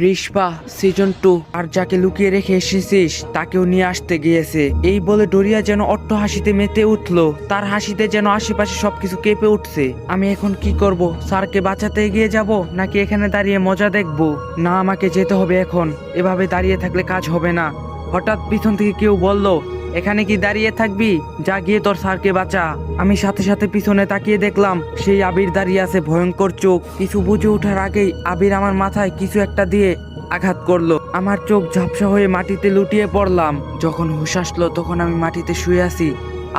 রিশপা season 2 আর যাকে লুকিয়ে রেখে এসেছিস তাকেও নিয়ে আসতে গিয়েছে। এই বলে ডোরিয়া যেন অট্ট হাসিতে মেতে উঠলো। তার হাসিতে যেন আশেপাশে সবকিছু কেঁপে উঠছে। আমি এখন কি করব? স্যারকে বাঁচাতে এগিয়ে যাব নাকি এখানে দাঁড়িয়ে মজা দেখব? না, আমাকে যেতে হবে এখন। এভাবে দাঁড়িয়ে থাকলে কাজ হবে না। হঠাৎ পিছন থেকে কেউ বলল, এখানে কি দাঁড়িয়ে থাকবি? যা গিয়ে তোর স্যারকে বাঁচা। আমি সাথে সাথে পিছনে তাকিয়ে দেখলাম সেই আবির দাঁড়িয়ে আছে, ভয়ঙ্কর চোখ। কিছু বুঝে ওঠার আগেই আবির আমার মাথায় কিছু একটা দিয়ে আঘাত করলো। আমার চোখ ঝাপসা হয়ে মাটিতে লুটিয়ে পড়লাম। যখন হুঁশ আসলো তখন আমি মাটিতে শুয়ে আছি।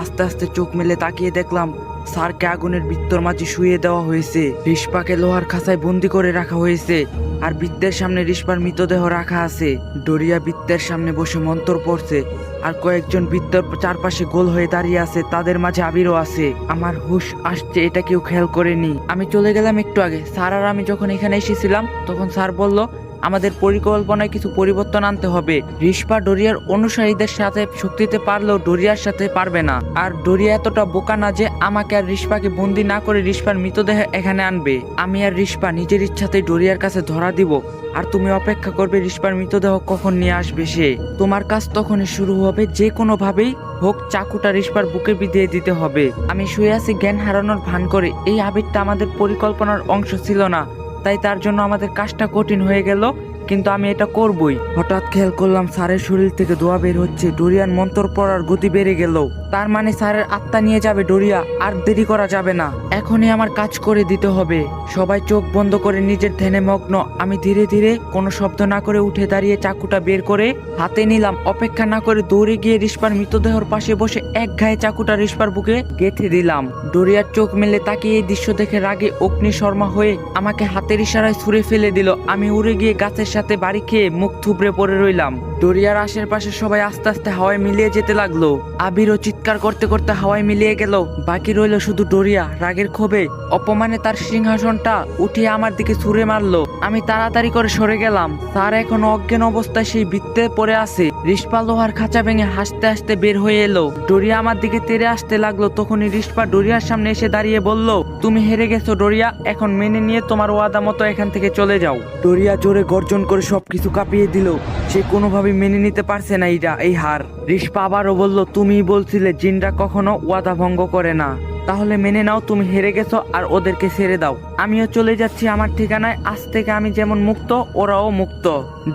আস্তে আস্তে চোখ মেলে তাকিয়ে দেখলাম স্যারকে আগুনের বৃত্তর মাঝে শুয়ে দেওয়া হয়েছে। রিশপাকে লোহার খাঁচায় বন্দি করে রাখা হয়েছে আর বৃত্তের সামনে রিশপার মৃতদেহ রাখা আছে। ডোরিয়া বৃত্তের সামনে বসে মন্ত্র পড়ছে আর কয়েকজন বৃত্তর চারপাশে গোল হয়ে দাঁড়িয়ে আছে, তাদের মাঝে আবিরও আছে। আমার হুঁশ আসছে, এটা কেউ খেয়াল করেনি। আমি চলে গেলাম একটু আগে। স্যার আর আমি যখন এখানে এসেছিলাম তখন স্যার বলল আমাদের পরিকল্পনায় কিছু পরিবর্তন আনতে হবে। রিশপা ডোরিয়ার অনুসারীদের সাথে শক্তিতে পারলেও ডোরিয়ার সাথে পারবে না। আর ডোরিয়া এতটা বোকা না যে আমাকে আর রিশপাকে বন্দি না করে রিশপার মৃতদেহ এখানে আনবে। আমি আর রিশপা নিজের ইচ্ছাতেই ডোরিয়ার কাছে ধরা দিব আর তুমি অপেক্ষা করবে রিশপার মৃতদেহ কখন নিয়ে আসবে সে। তোমার কাজ তখনই শুরু হবে, যে কোনো ভাবেই হোক চাকুটা রিশপার বুকে বিধিয়ে দিতে হবে। আমি শুয়ে আছি জ্ঞান হারানোর ভান করে। এই আবেগটা আমাদের পরিকল্পনার অংশ ছিল না, তাই তার জন্য আমাদের কাজটা কঠিন হয়ে গেল, কিন্তু আমি এটা করবই। হঠাৎ খেয়াল করলাম স্যারের শরীর থেকে ধোঁয়া বের হচ্ছে। ডোরিয়ার মন্ত্র পড়ার গতি বেড়ে গেল। তার মানে স্যারের আত্মা নিয়ে যাবে ডোরিয়া। আর দেরি করা যাবে না, এখনই আমার কাজ করে দিতে হবে। সবাই চোখ বন্ধ করে নিজের ধ্যানে মগ্ন। আমি ধীরে ধীরে কোনো শব্দ না করে উঠে দাঁড়িয়ে চাকুটা বের করে হাতে নিলাম। অপেক্ষা না করে দৌড়ে গিয়ে রিশপার মৃতদেহর পাশে বসে এক ঘায়ে চাকুটা রিশপার বুকে গেঁথে দিলাম। ডোরিয়ার চোখ মেলে তাকিয়ে এই দৃশ্য দেখে রাগে অগ্নিশর্মা হয়ে আমাকে হাতের ইশারায় ছুঁড়ে ফেলে দিল। আমি উড়ে গিয়ে গাছের সাথে বাড়ি খেয়ে মুখ থুবড়ে পড়ে রইলাম। ডোরিয়ার আশেপাশে সবাই আস্তে আস্তে হাওয়ায় মিলিয়ে যেতে লাগলো। আবিরও চিৎকার করতে করতে হাওয়ায় মিলিয়ে গেল। বাকি রইল শুধু ডোরিয়া। রাগের ক্ষোভে অপমানে তার সিংহাসনটা উঠিয়ে আমার দিকে ছুঁড়ে মারলো। আমি তাড়াতাড়ি করে সরে গেলাম। স্যার এখন অজ্ঞান অবস্থায় সেই বৃত্তে পড়ে আছে। রিশপা লোহার খাঁচা ভেঙে হাসতে হাসতে বের হয়ে এলো। ডোরিয়া আমার দিকে তেড়ে আসতে লাগলো। তখনই রিশপা ডোরিয়ার সামনে এসে দাঁড়িয়ে বলল, তুমি হেরে গেছো ডোরিয়া, এখন মেনে নিয়ে তোমার ওয়াদা মতো এখান থেকে চলে যাও। ডোরিয়া জোরে গর্জন করে সবকিছু কাঁপিয়ে দিল। সে কোনোভাবে মেনে নিতে পারছে না এই হার। রিশপা আবারও বলল, তুমিই বলছিলে জিনরা কখনো ওয়াদা ভঙ্গ করে না, তাহলে মেনে নাও তুমি হেরে গেছো আর ওদেরকে ছেড়ে দাও। আমিও চলে যাচ্ছি আমার ঠিকানায়। আজ থেকে আমি যেমন মুক্ত ওরাও মুক্ত।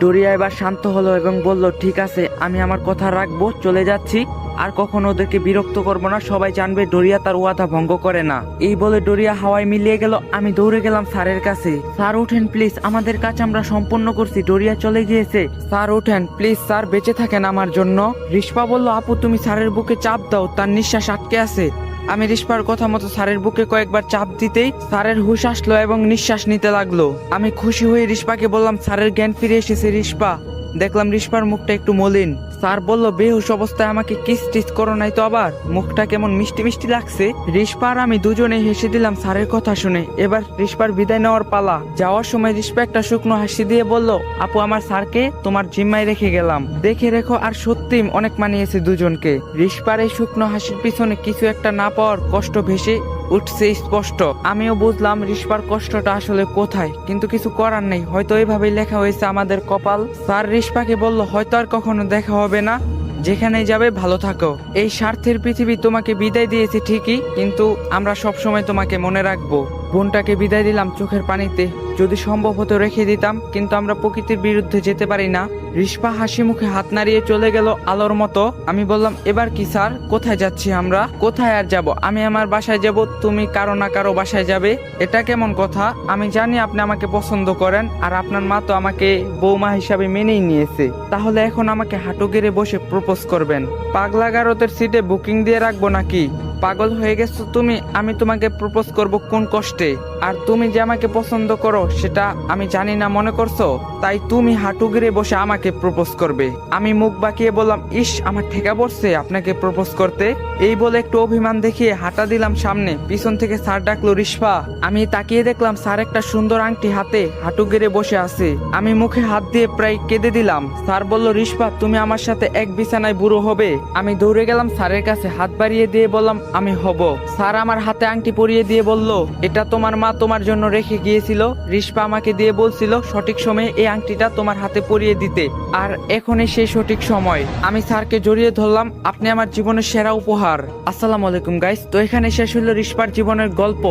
ডোরিয়া এবার শান্ত হলো এবং বলল, ঠিক আছে, আমি আমার কথা রাখবো, চলে যাচ্ছি। আর কখনো ওদেরকে বিরক্ত করবো না। সবাই জানবে ডোরিয়া তার ওয়াদা ভঙ্গ করে না। এই বলে ডোরিয়া হাওয়ায় মিলিয়ে গেল। আমি দৌড়ে গেলাম স্যারের কাছে। স্যার উঠেন প্লিজ, আমাদের কাজ আমরা সম্পূর্ণ করছি, ডোরিয়া চলে গিয়েছে। স্যার উঠেন প্লিজ, স্যার বেঁচে থাকেন আমার জন্য। রিশপা বলল, আপু তুমি স্যারের বুকে চাপ দাও, তার নিঃশ্বাস আটকে আছে। আমি রিশপার কথা মতো স্যারের বুকে কয়েকবার চাপ দিতেই স্যারের হুঁশ আসলো এবং নিঃশ্বাস নিতে লাগলো। আমি খুশি হয়ে রিশপাকে বললাম, স্যারের জ্ঞান ফিরে এসেছে রিশপা। দেখলাম রিশপার মুখটা একটু মলিন। স্যার বলল, বেহুশ অবস্থায় আমাকে কিস টিস করো নাই তো আবার? মুখটা কেমন মিষ্টি মিষ্টি লাগছে। রিশপা আর আমি দুজনে হেসে দিলাম স্যারের কথা শুনে। এবার রিশপার বিদায় নেওয়ার পালা। যাওয়ার সময় রিশপা একটা শুকনো হাসি দিয়ে বলল, আপু আমার স্যারকে তোমার জিম্মায় রেখে গেলাম, দেখে রেখো। আর সত্যি অনেক মানিয়েছে দুজনকে। রিশপার এই শুকনো হাসির পিছনে কিছু একটা না পাওয়ার কষ্ট ভেসে উঠছে স্পষ্ট। আমিও বুঝলাম রিশপার কষ্টটা আসলে কোথায়, কিন্তু কিছু করার নেই, হয়তো এইভাবেই লেখা হয়েছে আমাদের কপাল। স্যার রিশপাকে বলল, হয়তো আর কখনো দেখা হবে না, যেখানেই যাবে ভালো থাকো। এই স্বার্থের পৃথিবী তোমাকে বিদায় দিয়েছে ঠিকই, কিন্তু আমরা সব সময় তোমাকে মনে রাখবো। বোনটাকে বিদায় দিলাম চোখের পানিতে। যদি সম্ভব হতো রেখে দিতাম, কিন্তু আমরা প্রকৃতির বিরুদ্ধে যেতে পারি না। রিশপা হাসি মুখে হাত নাড়িয়ে চলে গেল আলোর মতো। আমি বললাম, এবার কি স্যার, কোথায় যাচ্ছি আমরা? কোথায় আর যাব? আমি আমার বাসায় যাব, তুমি কারো না কারো বাসায় যাবে। এটা কেমন কথা? আমি জানি আপনি আমাকে পছন্দ করেন, আর আপনার মা তো আমাকে বৌমা হিসাবে মেনেই নিয়েছে। তাহলে এখন আমাকে হাঁটু গেড়ে বসে প্রপোজ করবেন? পাগলা গারদের সিটে বুকিং দিয়ে রাখবো নাকি? পাগল হয়ে গেছো তুমি? আমি তোমাকে প্রপোজ করব কোন কষ্টে? আর তুমি যে আমাকে পছন্দ করো সেটা আমি জানি না মনে করছো, তাই তুমি হাঁটু গেড়ে বসে আমাকে প্রপোজ করবে? আমি মুখ বাঁকিয়ে বললাম, ইস আমার ঠেকা পড়ছে আপনাকে প্রপোজ করতে। এই বলে একটু অভিমান দেখিয়ে হাঁটা দিলাম সামনে। পিছন থেকে স্যার ডাকলো, রিশপা। আমি তাকিয়ে দেখলাম স্যার একটা সুন্দর আংটি হাতে হাঁটু গেড়ে বসে আছে। আমি মুখে হাত দিয়ে প্রায় কেঁদে দিলাম। স্যার বলল, রিশপা তুমি আমার সাথে এক বিছানায় বুড়ো হবে? আমি দৌড়ে গেলাম স্যারের কাছে, হাত বাড়িয়ে দিয়ে বললাম, আমি হব। স্যার আমার হাতে আংটি পরিয়ে দিয়ে বলল, এটা তোমার মা তোমার জন্য রেখে গিয়েছিল। রিস্পা আমাকে দিয়ে বলছিল সঠিক সময়ে এই আংটিটা তোমার হাতে পরিয়ে দিতে, আর এখনই সেই সঠিক সময়। আমি স্যারকে জড়িয়ে ধরলাম, আপনি আমার জীবনের সেরা উপহার। আসসালামু আলাইকুম গাইস, তো এখানে শেষ হলো রিস্পার জীবনের গল্প।